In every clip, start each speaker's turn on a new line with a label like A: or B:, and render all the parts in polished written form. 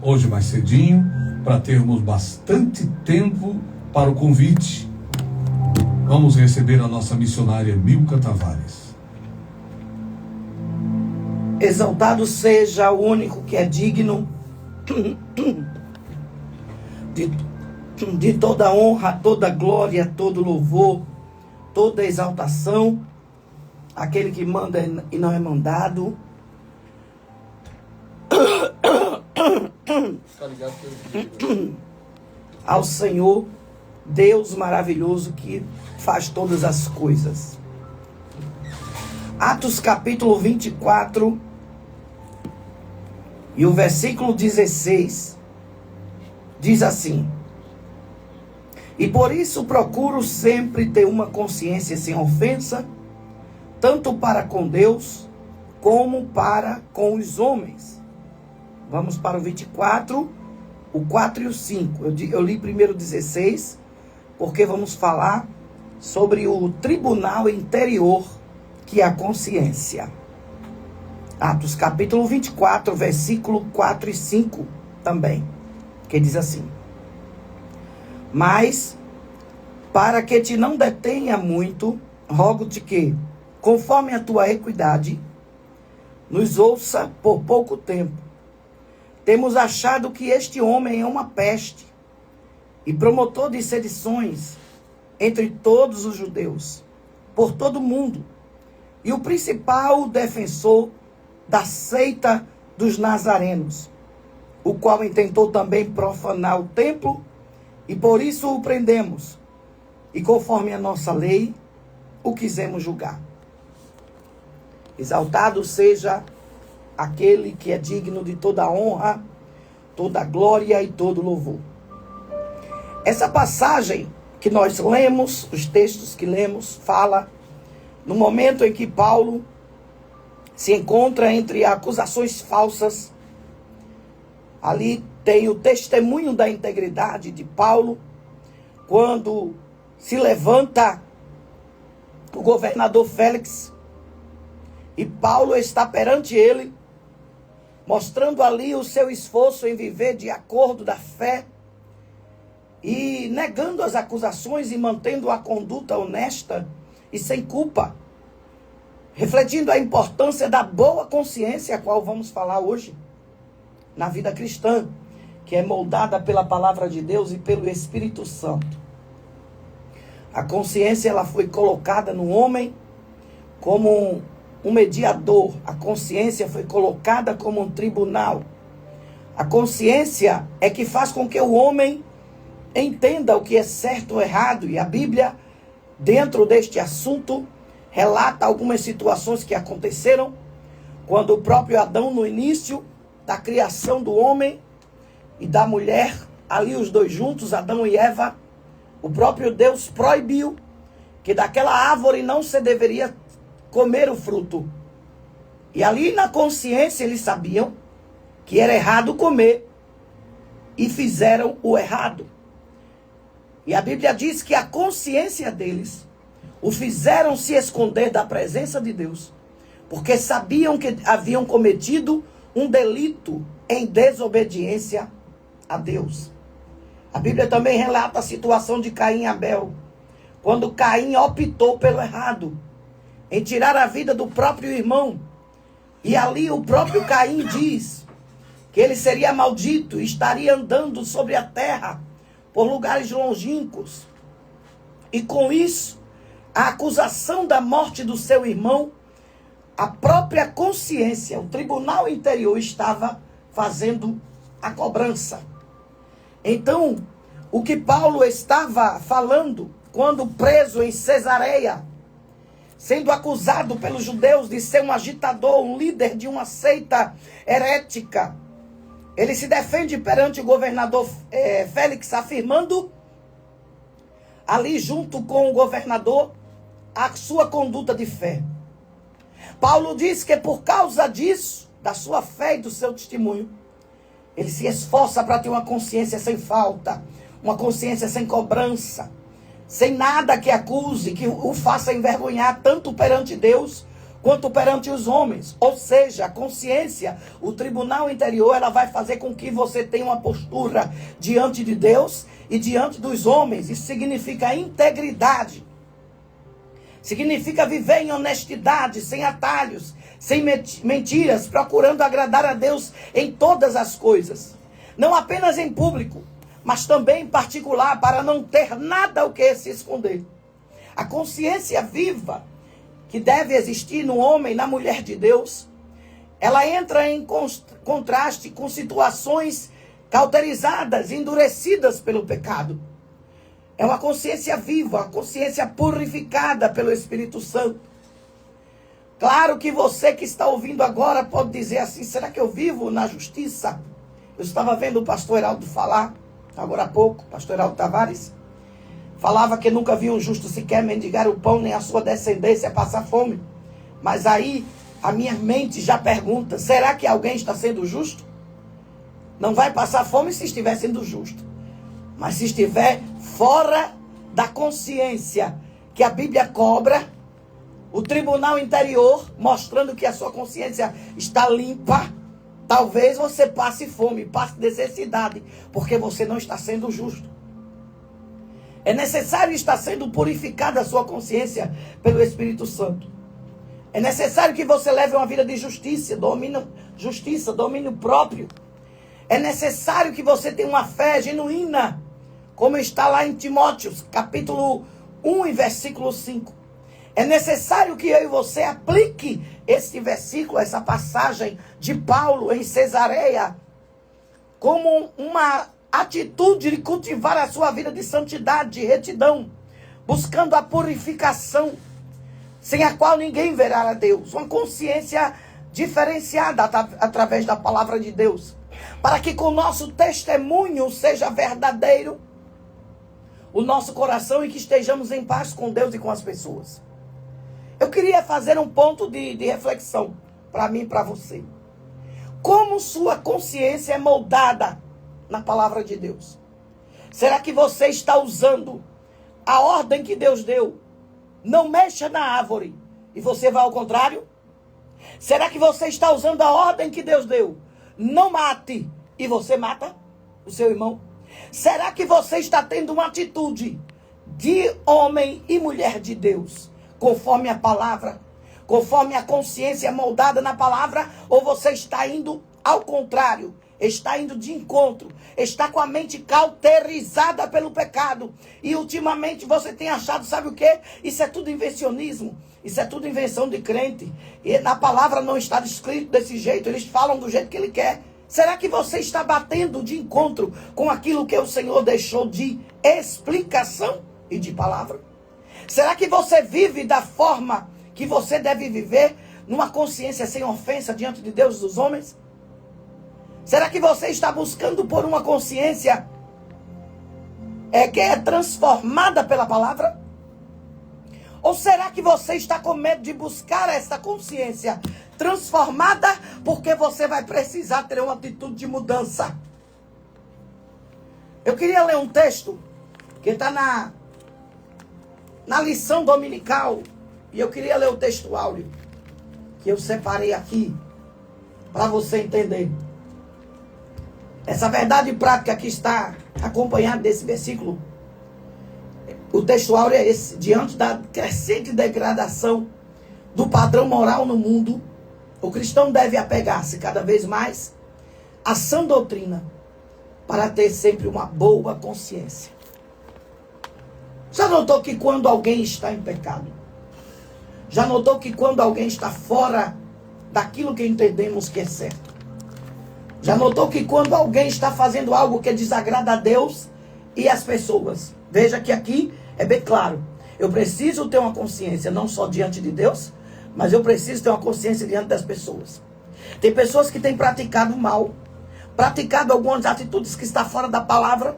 A: Hoje mais cedinho, para termos bastante tempo para o convite. Vamos receber a nossa missionária Milka Tavares.
B: Exaltado seja o único que é digno de toda honra, toda glória, todo louvor, toda exaltação, aquele que manda e não é mandado. Ao Senhor, Deus maravilhoso que faz todas as coisas. Atos capítulo 24 e o versículo 16 diz assim: e por isso procuro sempre ter uma consciência sem ofensa, tanto para com Deus como para com os homens. Vamos para o 24, o 4 e o 5. Eu li primeiro o 16, porque vamos falar sobre o tribunal interior, que é a consciência. Atos capítulo 24, versículo 4 e 5 também, que diz assim: mas, para que te não detenha muito, rogo-te que, conforme a tua equidade, nos ouça por pouco tempo. Temos achado que este homem é uma peste e promotor de sedições entre todos os judeus, por todo o mundo, e o principal defensor da seita dos nazarenos, o qual intentou também profanar o templo, e por isso o prendemos, e conforme a nossa lei, o quisemos julgar. Exaltado seja aquele que é digno de toda honra, toda glória e todo louvor. Essa passagem que nós lemos, os textos que lemos, fala no momento em que Paulo se encontra entre acusações falsas. Ali tem o testemunho da integridade de Paulo, quando se levanta o governador Félix, e Paulo está perante ele, mostrando ali o seu esforço em viver de acordo da fé, e negando as acusações e mantendo a conduta honesta e sem culpa, refletindo a importância da boa consciência, a qual vamos falar hoje, na vida cristã, que é moldada pela palavra de Deus e pelo Espírito Santo. A consciência, ela foi colocada no homem como um mediador. A consciência foi colocada como um tribunal. A consciência é que faz com que o homem entenda o que é certo ou errado. E a Bíblia, dentro deste assunto, relata algumas situações que aconteceram quando o próprio Adão, no início da criação do homem e da mulher, ali os dois juntos, Adão e Eva, o próprio Deus proibiu que daquela árvore não se deveria comer o fruto. E ali na consciência eles sabiam que era errado comer e fizeram o errado. E a Bíblia diz que a consciência deles o fizeram se esconder da presença de Deus, porque sabiam que haviam cometido um delito em desobediência a Deus. A Bíblia também relata a situação de Caim e Abel, quando Caim optou pelo errado, em tirar a vida do próprio irmão. E ali o próprio Caim diz que ele seria maldito e estaria andando sobre a terra por lugares longínquos. E com isso, a acusação da morte do seu irmão, a própria consciência, o tribunal interior estava fazendo a cobrança. Então, o que Paulo estava falando quando preso em Cesareia, sendo acusado pelos judeus de ser um agitador, um líder de uma seita herética, ele se defende perante o governador Félix, afirmando ali junto com o governador a sua conduta de fé. Paulo diz que por causa disso, da sua fé e do seu testemunho, ele se esforça para ter uma consciência sem falta, uma consciência sem cobrança, sem nada que acuse, que o faça envergonhar tanto perante Deus quanto perante os homens. Ou seja, a consciência, o tribunal interior, ela vai fazer com que você tenha uma postura diante de Deus e diante dos homens. Isso significa integridade. Significa viver em honestidade, sem atalhos, sem mentiras, procurando agradar a Deus em todas as coisas. Não apenas em público, mas também em particular, para não ter nada o que se esconder. A consciência viva que deve existir no homem, na mulher de Deus, ela entra em contraste com situações cauterizadas, endurecidas pelo pecado. É uma consciência viva, uma consciência purificada pelo Espírito Santo. Claro que você que está ouvindo agora pode dizer assim, será que eu vivo na justiça? Eu estava vendo o pastor Heraldo falar, agora há pouco, pastor Heraldo Tavares, falava que nunca viu um justo sequer mendigar o pão, nem a sua descendência passar fome. Mas aí a minha mente já pergunta, será que alguém está sendo justo? Não vai passar fome se estiver sendo justo. Mas se estiver fora da consciência que a Bíblia cobra, o tribunal interior, mostrando que a sua consciência está limpa, talvez você passe fome, passe necessidade, porque você não está sendo justo. É necessário estar sendo purificada a sua consciência pelo Espírito Santo. É necessário que você leve uma vida de justiça, domínio próprio. É necessário que você tenha uma fé genuína, como está lá em Timóteo, capítulo 1 e versículo 5. É necessário que eu e você aplique esse versículo, essa passagem de Paulo em Cesareia, como uma atitude de cultivar a sua vida de santidade, de retidão, buscando a purificação, sem a qual ninguém verá a Deus. Uma consciência diferenciada através da palavra de Deus, para que com o nosso testemunho seja verdadeiro o nosso coração e que estejamos em paz com Deus e com as pessoas. Eu queria fazer um ponto de reflexão para mim e para você. Como sua consciência é moldada na palavra de Deus? Será que você está usando a ordem que Deus deu? Não mexa na árvore e você vai ao contrário? Será que você está usando a ordem que Deus deu? Não mate e você mata o seu irmão? Será que você está tendo uma atitude de homem e mulher de Deus, conforme a palavra, conforme a consciência moldada na palavra, ou você está indo ao contrário, está indo de encontro, está com a mente cauterizada pelo pecado, e ultimamente você tem achado, sabe o quê? Isso é tudo invencionismo, isso é tudo invenção de crente, e na palavra não está escrito desse jeito, eles falam do jeito que ele quer. Será que você está batendo de encontro com aquilo que o Senhor deixou de explicação e de palavra? Será que você vive da forma que você deve viver, numa consciência sem ofensa diante de Deus e dos homens? Será que você está buscando por uma consciência que é transformada pela palavra? Ou será que você está com medo de buscar essa consciência transformada porque você vai precisar ter uma atitude de mudança? Eu queria ler um texto que está na lição dominical, e eu queria ler o texto áureo que eu separei aqui para você entender. Essa verdade prática que está acompanhada desse versículo. O texto áureo é esse: diante da crescente degradação do padrão moral no mundo, o cristão deve apegar-se cada vez mais à sã doutrina para ter sempre uma boa consciência. Já notou que quando alguém está em pecado, já notou que quando alguém está fora daquilo que entendemos que é certo, já notou que quando alguém está fazendo algo que desagrada a Deus e as pessoas, veja que aqui é bem claro, eu preciso ter uma consciência não só diante de Deus, mas eu preciso ter uma consciência diante das pessoas. Tem pessoas que têm praticado mal, praticado algumas atitudes que estão fora da palavra,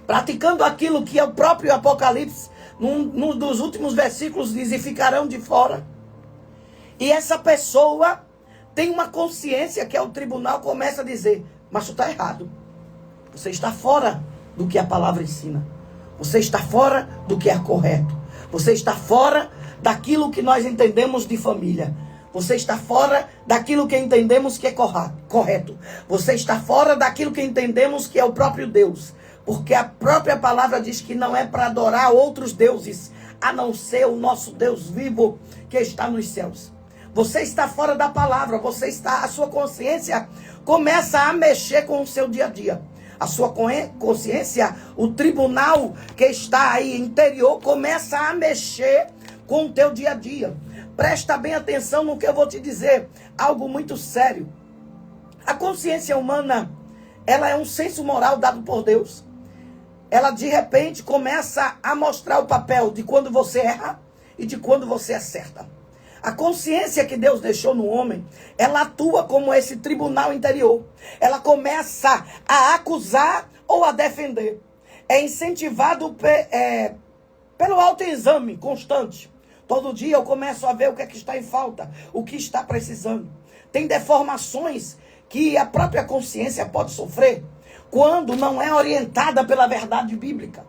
B: praticando aquilo que é o próprio Apocalipse, num dos últimos versículos diz, e ficarão de fora. E essa pessoa tem uma consciência que o tribunal começa a dizer, mas tu está errado. Você está fora do que a palavra ensina. Você está fora do que é correto. Você está fora daquilo que nós entendemos de família. Você está fora daquilo que entendemos que é correto. Você está fora daquilo que entendemos que é o próprio Deus. Porque a própria palavra diz que não é para adorar outros deuses, a não ser o nosso Deus vivo que está nos céus. Você está fora da palavra, a sua consciência começa a mexer com o seu dia a dia. A sua consciência, o tribunal que está aí interior, começa a mexer com o teu dia a dia. Presta bem atenção no que eu vou te dizer, algo muito sério. A consciência humana, ela é um senso moral dado por Deus. Ela de repente começa a mostrar o papel de quando você erra e de quando você acerta. A consciência que Deus deixou no homem, ela atua como esse tribunal interior. Ela começa a acusar ou a defender. É incentivado pelo autoexame constante. Todo dia eu começo a ver o que é que está em falta, o que está precisando. Tem deformações que a própria consciência pode sofrer quando não é orientada pela verdade bíblica.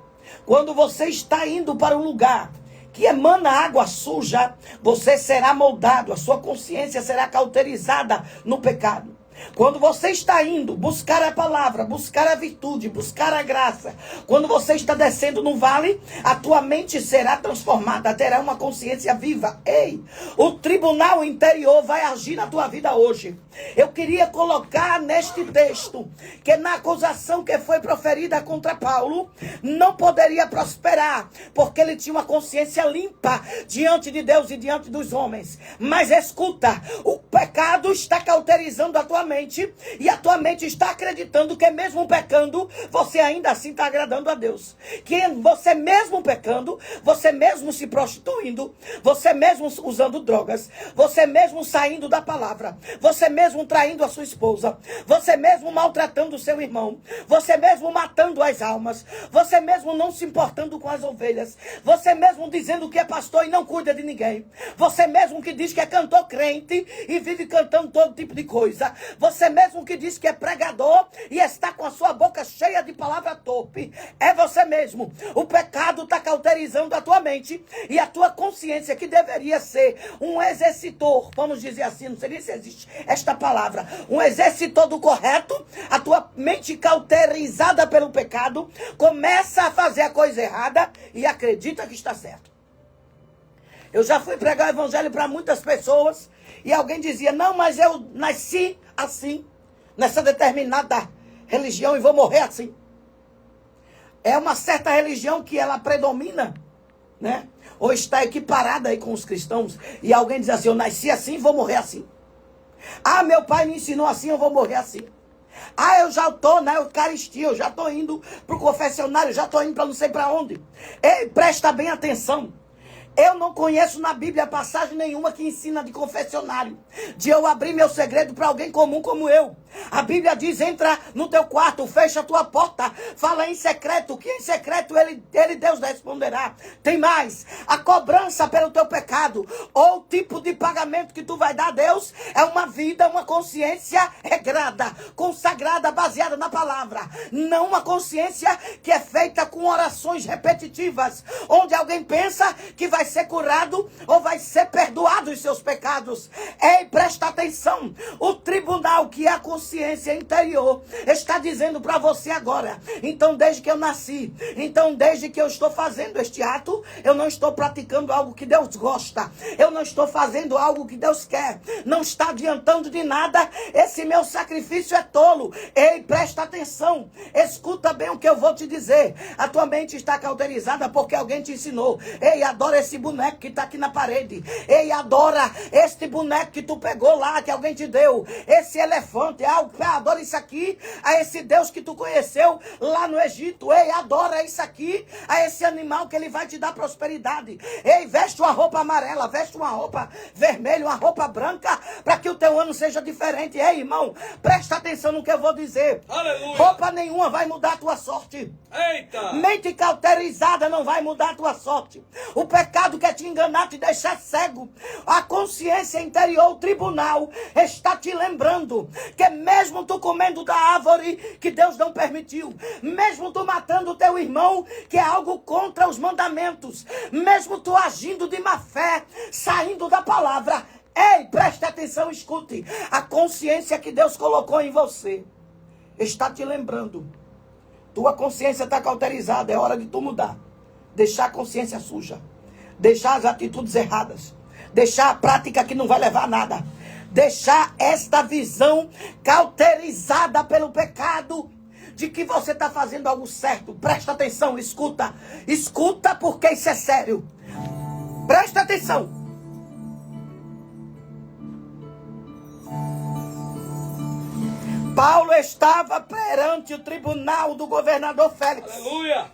B: Quando você está indo para um lugar que emana água suja, você será moldado, a sua consciência será cauterizada no pecado. Quando você está indo buscar a palavra, buscar a virtude, buscar a graça, quando você está descendo no vale, a tua mente será transformada, terá uma consciência viva. Ei, o tribunal interior vai agir na tua vida hoje. Eu queria colocar neste texto que na acusação que foi proferida contra Paulo, não poderia prosperar, porque ele tinha uma consciência limpa diante de Deus e diante dos homens. Mas escuta, o pecado está cauterizando a tua mente, e a tua mente está acreditando que mesmo pecando, você ainda assim está agradando a Deus. Que você mesmo pecando, você mesmo se prostituindo, você mesmo usando drogas, você mesmo saindo da palavra, você mesmo traindo a sua esposa, você mesmo maltratando o seu irmão, você mesmo matando as almas, você mesmo não se importando com as ovelhas, você mesmo dizendo que é pastor e não cuida de ninguém, você mesmo que diz que é cantor crente e vive cantando todo tipo de coisa, você mesmo que diz que é pregador e está com a sua boca cheia de palavra torpe, é você mesmo. O pecado está cauterizando a tua mente e a tua consciência, que deveria ser um exercitor, vamos dizer assim, não sei nem se existe esta palavra, um exercitor do correto. A tua mente cauterizada pelo pecado começa a fazer a coisa errada e acredita que está certo. Eu já fui pregar o evangelho para muitas pessoas e alguém dizia: não, mas eu nasci assim, nessa determinada religião, e vou morrer assim. É uma certa religião que ela predomina, né? Ou está equiparada aí com os cristãos, e alguém diz assim: eu nasci assim, vou morrer assim. Ah, meu pai me ensinou assim, eu vou morrer assim. Ah, eu já estou na Eucaristia, eu já estou indo para o confessionário, já estou indo para não sei para onde. Ei, presta bem atenção. Eu não conheço na Bíblia passagem nenhuma que ensina de confessionário, de eu abrir meu segredo para alguém comum como eu. A Bíblia diz: entra no teu quarto, fecha a tua porta, fala em secreto, que em secreto ele Deus responderá. Tem mais, a cobrança pelo teu pecado, ou o tipo de pagamento que tu vai dar a Deus, é uma vida, uma consciência regrada, consagrada, baseada na palavra. Não uma consciência que é feita com orações repetitivas, onde alguém pensa que vai ser curado ou vai ser perdoado os seus pecados. Ei, presta atenção. O tribunal, que é a consciência interior, está dizendo para você agora: então desde que eu nasci, então desde que eu estou fazendo este ato, eu não estou praticando algo que Deus gosta, eu não estou fazendo algo que Deus quer, não está adiantando de nada, esse meu sacrifício é tolo. Ei, presta atenção, escuta bem o que eu vou te dizer. A tua mente está cauterizada porque alguém te ensinou: ei, adora esse boneco que está aqui na parede. Ei, adora este boneco que tu pegou lá, que alguém te deu. Esse elefante, adora isso aqui, a esse Deus que tu conheceu lá no Egito. Ei, adora isso aqui, a esse animal que ele vai te dar prosperidade. Ei, veste uma roupa amarela, veste uma roupa vermelha, uma roupa branca, para que o teu ano seja diferente. Ei, irmão, presta atenção no que eu vou dizer.
C: Aleluia.
B: Roupa nenhuma vai mudar a tua sorte.
C: Eita!
B: Mente cauterizada não vai mudar a tua sorte. O pecado pecado quer te enganar, te deixar cego. A consciência interior, o tribunal, está te lembrando que mesmo tu comendo da árvore que Deus não permitiu, mesmo tu matando o teu irmão, que é algo contra os mandamentos, mesmo tu agindo de má fé, saindo da palavra, ei, preste atenção, escute, a consciência que Deus colocou em você está te lembrando. Tua consciência está cauterizada, é hora de tu mudar. Deixar a consciência suja, deixar as atitudes erradas, deixar a prática que não vai levar a nada, deixar esta visão cauterizada pelo pecado, de que você está fazendo algo certo. Presta atenção, escuta, escuta, porque isso é sério. Presta atenção. Paulo estava perante o tribunal do governador Félix.
A: Aleluia!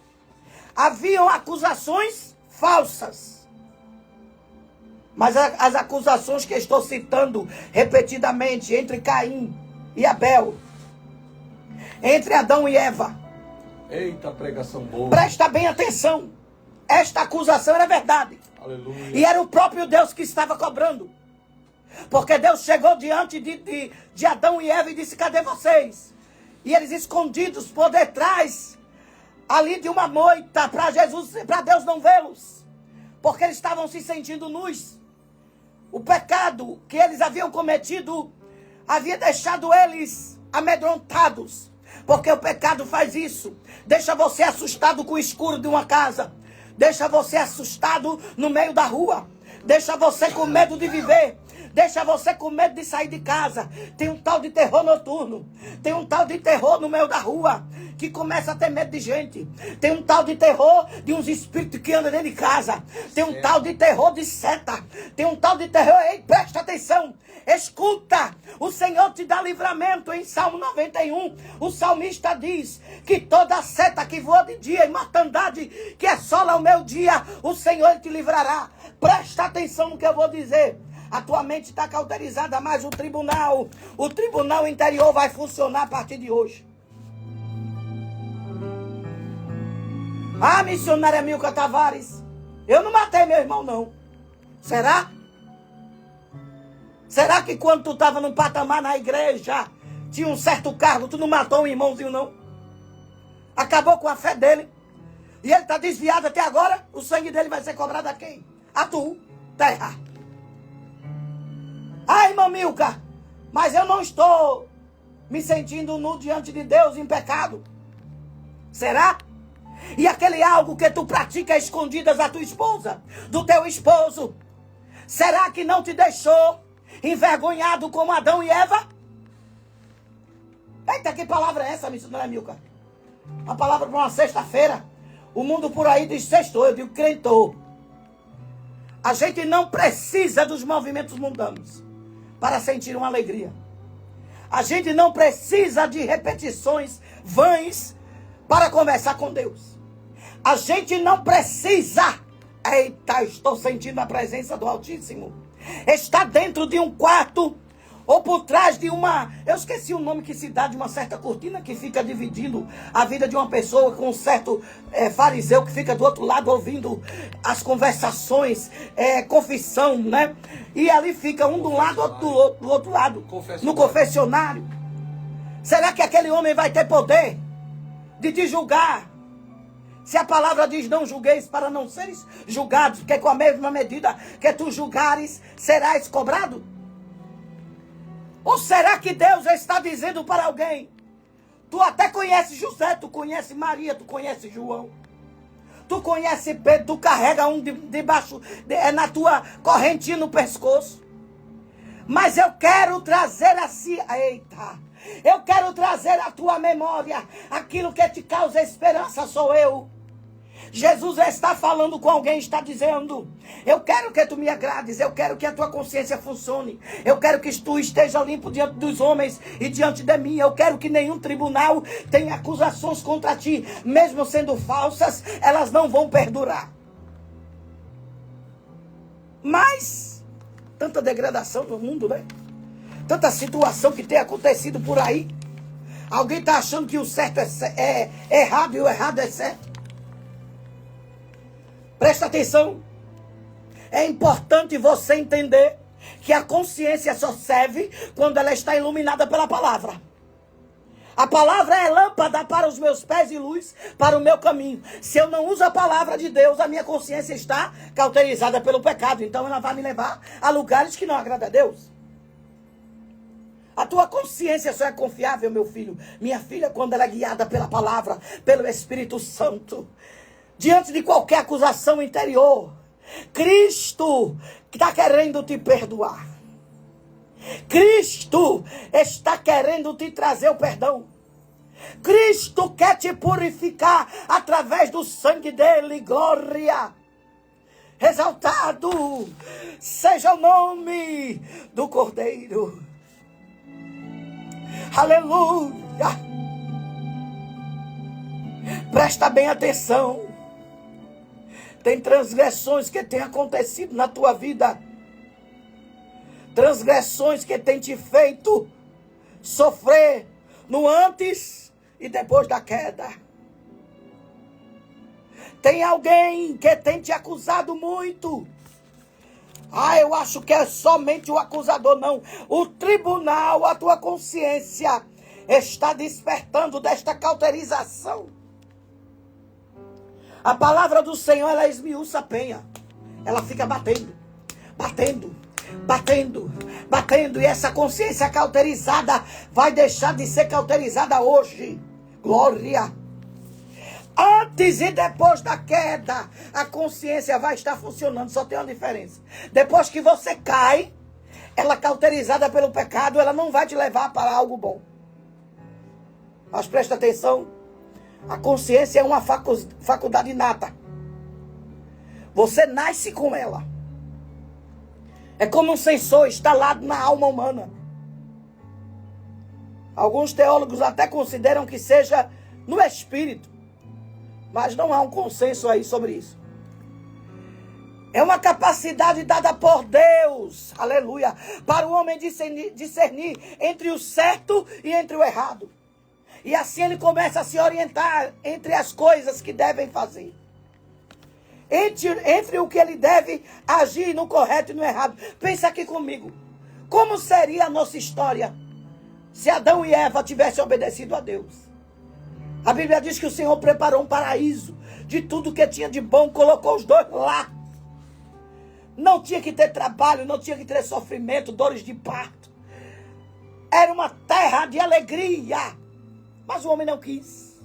B: Haviam acusações falsas. Mas as acusações que estou citando repetidamente entre Caim e Abel, entre Adão e Eva.
A: Eita, pregação boa.
B: Presta bem atenção. Esta acusação era verdade.
A: Aleluia.
B: E era o próprio Deus que estava cobrando. Porque Deus chegou diante de Adão e Eva e disse: cadê vocês? E eles escondidos por detrás ali de uma moita, para Deus não vê-los, porque eles estavam se sentindo nus. O pecado que eles haviam cometido havia deixado eles amedrontados, porque o pecado faz isso, deixa você assustado com o escuro de uma casa, deixa você assustado no meio da rua, deixa você com medo de viver, deixa você com medo de sair de casa. Tem um tal de terror noturno, tem um tal de terror no meio da rua, que começa a ter medo de gente. Tem um tal de terror de uns espíritos que andam dentro de casa. Tem um tal de terror de seta. Tem um tal de terror... Ei, presta atenção. Escuta. O Senhor te dá livramento. Em Salmo 91, o salmista diz que toda seta que voa de dia e mortandade que assola o meu dia, o Senhor te livrará. Presta atenção no que eu vou dizer. A tua mente está cauterizada, mas o tribunal interior vai funcionar a partir de hoje. Ah, missionária Milka Tavares, eu não matei meu irmão, não. Será? Será que quando tu estava no patamar na igreja, tinha um certo cargo, tu não matou um irmãozinho, não? Acabou com a fé dele. E ele está desviado até agora, o sangue dele vai ser cobrado a quem? A tu, terra. Ah, irmã Milka, mas eu não estou me sentindo nu diante de Deus em pecado. Será? E aquele algo que tu pratica escondidas da tua esposa, do teu esposo, será que não te deixou envergonhado como Adão e Eva? Eita, que palavra é essa, missionária Milka? Uma palavra para uma sexta-feira. O mundo por aí diz sextou, eu digo crentou. A gente não precisa dos movimentos mundanos para sentir uma alegria. A gente não precisa de repetições vãs para conversar com Deus. A gente não precisa. Eita, estou sentindo a presença do Altíssimo. Está dentro de um quarto ou por trás de uma... Eu esqueci o nome que se dá de uma certa cortina que fica dividindo a vida de uma pessoa com um certo fariseu que fica do outro lado ouvindo as conversações, confissão, né? E ali fica um do lado, outro do outro lado. No confessionário. Será que aquele homem vai ter poder de te julgar? Se a palavra diz não julgueis para não seres julgados, porque com a mesma medida que tu julgares, serás cobrado? Ou será que Deus está dizendo para alguém? Tu até conhece José, tu conhece Maria, tu conhece João. Tu conhece Pedro, tu carrega um debaixo, na tua correntinha no pescoço. Mas eu quero trazer assim, eita, eu quero trazer à tua memória aquilo que te causa esperança, sou eu. Jesus está falando com alguém, está dizendo: eu quero que tu me agrades, eu quero que a tua consciência funcione, eu quero que tu esteja limpo diante dos homens e diante de mim, eu quero que nenhum tribunal tenha acusações contra ti, mesmo sendo falsas, elas não vão perdurar. Mas tanta degradação no mundo, né? Tanta situação que tem acontecido por aí. Alguém está achando que o certo é errado e o errado é certo. Presta atenção. É importante você entender que a consciência só serve quando ela está iluminada pela palavra. A palavra é lâmpada para os meus pés e luz para o meu caminho. Se eu não uso a palavra de Deus, a minha consciência está cauterizada pelo pecado. Então ela vai me levar a lugares que não agradam a Deus. A tua consciência só é confiável, meu filho, minha filha, quando ela é guiada pela palavra, pelo Espírito Santo. Diante de qualquer acusação interior, Cristo está querendo te perdoar. Cristo está querendo te trazer o perdão. Cristo quer te purificar através do sangue dele. Glória! Exaltado seja o nome do Cordeiro. Aleluia! Presta bem atenção. Tem transgressões que têm acontecido na tua vida. Transgressões que têm te feito sofrer no antes e depois da queda. Tem alguém que tem te acusado muito. Eu acho que é somente o acusador. Não. O tribunal, a tua consciência, está despertando desta cauterização. A palavra do Senhor, ela esmiuça a penha. Ela fica batendo, batendo, batendo, batendo. E essa consciência cauterizada vai deixar de ser cauterizada hoje. Glória! Antes e depois da queda, a consciência vai estar funcionando. Só tem uma diferença. Depois que você cai, ela cauterizada pelo pecado, ela não vai te levar para algo bom. Mas presta atenção. A consciência é uma faculdade inata. Você nasce com ela. É como um sensor instalado na alma humana. Alguns teólogos até consideram que seja no espírito. Mas não há um consenso aí sobre isso. É uma capacidade dada por Deus, aleluia, para o homem discernir entre o certo e entre o errado. E assim ele começa a se orientar entre as coisas que devem fazer. Entre o que ele deve agir no correto e no errado. Pensa aqui comigo. Como seria a nossa história se Adão e Eva tivessem obedecido a Deus? A Bíblia diz que o Senhor preparou um paraíso de tudo que tinha de bom, colocou os dois lá. Não tinha que ter trabalho, não tinha que ter sofrimento, dores de parto. Era uma terra de alegria. Mas o homem não quis.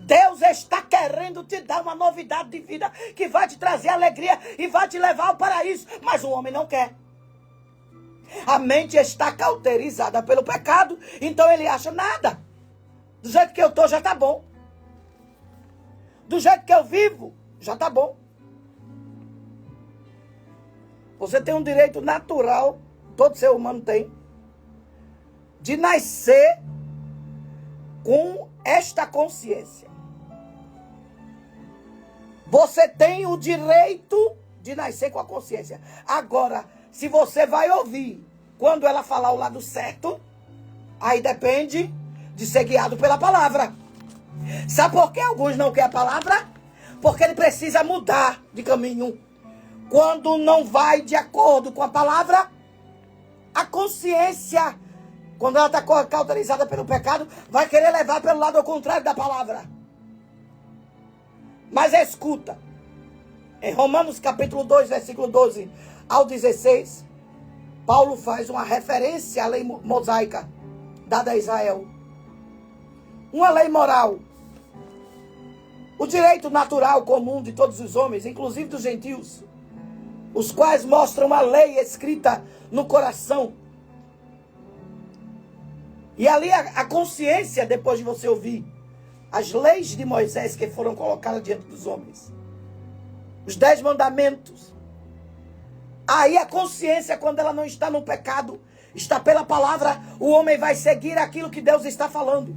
B: Deus está querendo te dar uma novidade de vida que vai te trazer alegria e vai te levar ao paraíso. Mas o homem não quer. A mente está cauterizada pelo pecado, então ele acha nada. Do jeito que eu estou já está bom. Do jeito que eu vivo já está bom. Você tem um direito natural, todo ser humano tem, de nascer com esta consciência. Você tem o direito de nascer com a consciência. Agora, se você vai ouvir quando ela falar o lado certo, aí depende de ser guiado pela palavra. Sabe por que alguns não querem a palavra? Porque ele precisa mudar de caminho. Quando não vai de acordo com a palavra, a consciência, quando ela está cauterizada pelo pecado, vai querer levar pelo lado ao contrário da palavra. Mas escuta. Em Romanos capítulo 2, versículo 12 ao 16, Paulo faz uma referência à lei mosaica dada a Israel. Uma lei moral. O direito natural comum de todos os homens, inclusive dos gentios, os quais mostram a lei escrita no coração. E ali a consciência, depois de você ouvir as leis de Moisés que foram colocadas diante dos homens, os 10 mandamentos, aí a consciência, quando ela não está no pecado, está pela palavra, o homem vai seguir aquilo que Deus está falando.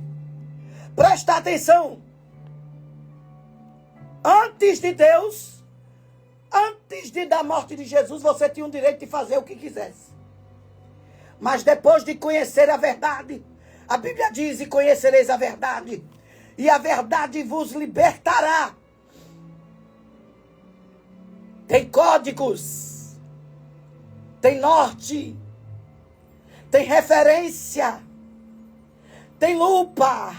B: Presta atenção. Antes de Deus, antes da morte de Jesus, você tinha o direito de fazer o que quisesse. Mas depois de conhecer a verdade, a Bíblia diz: e conhecereis a verdade, e a verdade vos libertará. tem códigos, tem norte, tem referência, tem lupa.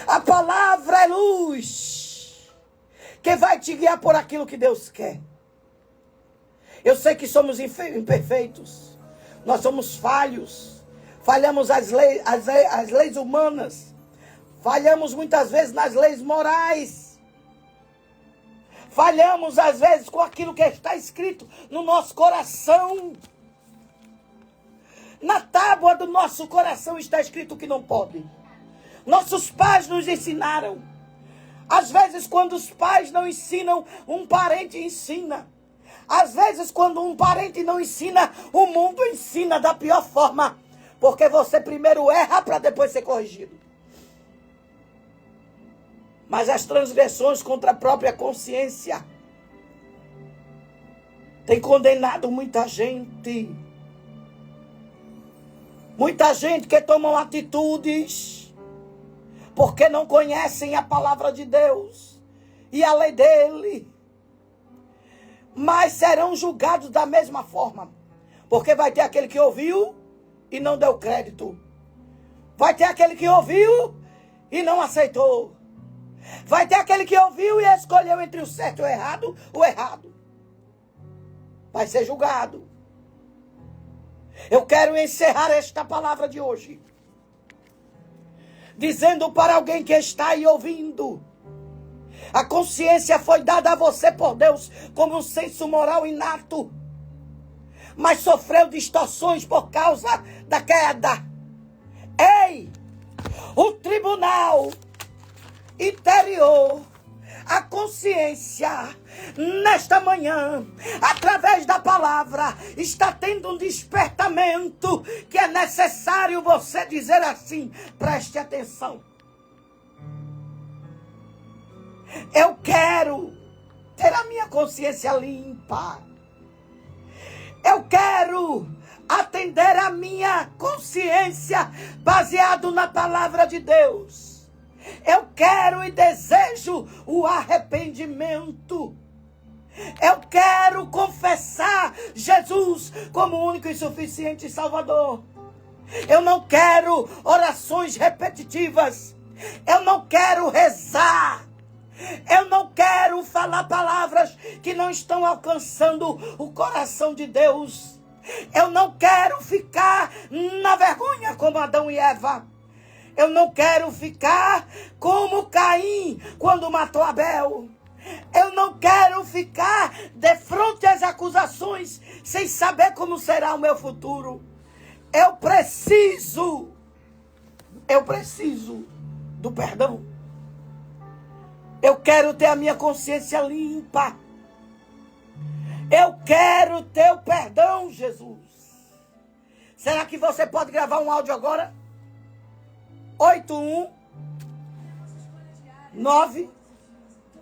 B: A palavra é luz, que vai te guiar por aquilo que Deus quer. Eu sei que somos imperfeitos, nós somos falhos, falhamos as leis humanas, falhamos muitas vezes nas leis morais, falhamos às vezes com aquilo que está escrito no nosso coração. Na tábua do nosso coração está escrito que não pode. Nossos pais nos ensinaram. Às vezes, quando os pais não ensinam, um parente ensina. Às vezes, quando um parente não ensina, o mundo ensina da pior forma. Porque você primeiro erra para depois ser corrigido. Mas as transgressões contra a própria consciência têm condenado muita gente. Muita gente que tomam atitudes porque não conhecem a palavra de Deus e a lei dele. Mas serão julgados da mesma forma. Porque vai ter aquele que ouviu e não deu crédito. Vai ter aquele que ouviu e não aceitou. Vai ter aquele que ouviu e escolheu entre o certo e o errado. Vai ser julgado. Eu quero encerrar esta palavra de hoje dizendo para alguém que está aí ouvindo: a consciência foi dada a você por Deus como um senso moral inato, mas sofreu distorções por causa da queda. Ei, o tribunal interior, a consciência, nesta manhã, através da palavra, está tendo um despertamento que é necessário você dizer assim: preste atenção. Eu quero ter a minha consciência limpa. Eu quero atender a minha consciência baseado na palavra de Deus. Eu quero e desejo o arrependimento. Eu quero confessar Jesus como o único e suficiente Salvador. Eu não quero orações repetitivas. Eu não quero rezar. Eu não quero falar palavras que não estão alcançando o coração de Deus. Eu não quero ficar na vergonha como Adão e Eva. Eu não quero ficar como Caim quando matou Abel. Eu não quero ficar de frente às acusações sem saber como será o meu futuro. Eu preciso do perdão. Eu quero ter a minha consciência limpa. Eu quero ter o perdão, Jesus. Será que você pode gravar um áudio agora?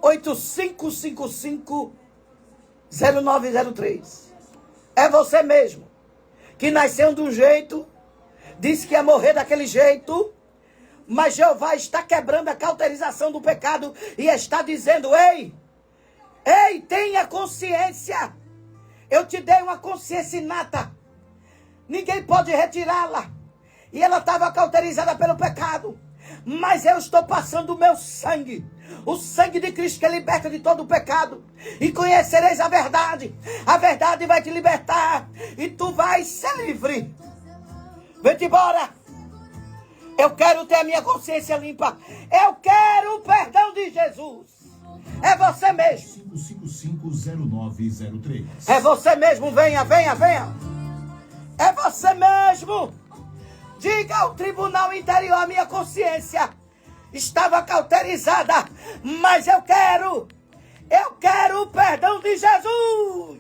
B: 819-8555-0903. É você mesmo que nasceu de um jeito, disse que ia morrer daquele jeito, mas Jeová está quebrando a cauterização do pecado e está dizendo: ei, tenha consciência. Eu te dei uma consciência inata. Ninguém pode retirá-la. E ela estava cauterizada pelo pecado. Mas eu estou passando o meu sangue. O sangue de Cristo que liberta de todo o pecado. E conhecereis a verdade. A verdade vai te libertar. E tu vais ser livre. Vem-te embora. Eu quero ter a minha consciência limpa. Eu quero o perdão de Jesus. É você mesmo.
C: 5550903.
B: É você mesmo. Venha. É você mesmo. Diga ao tribunal interior: a minha consciência estava cauterizada, mas eu quero o perdão de Jesus.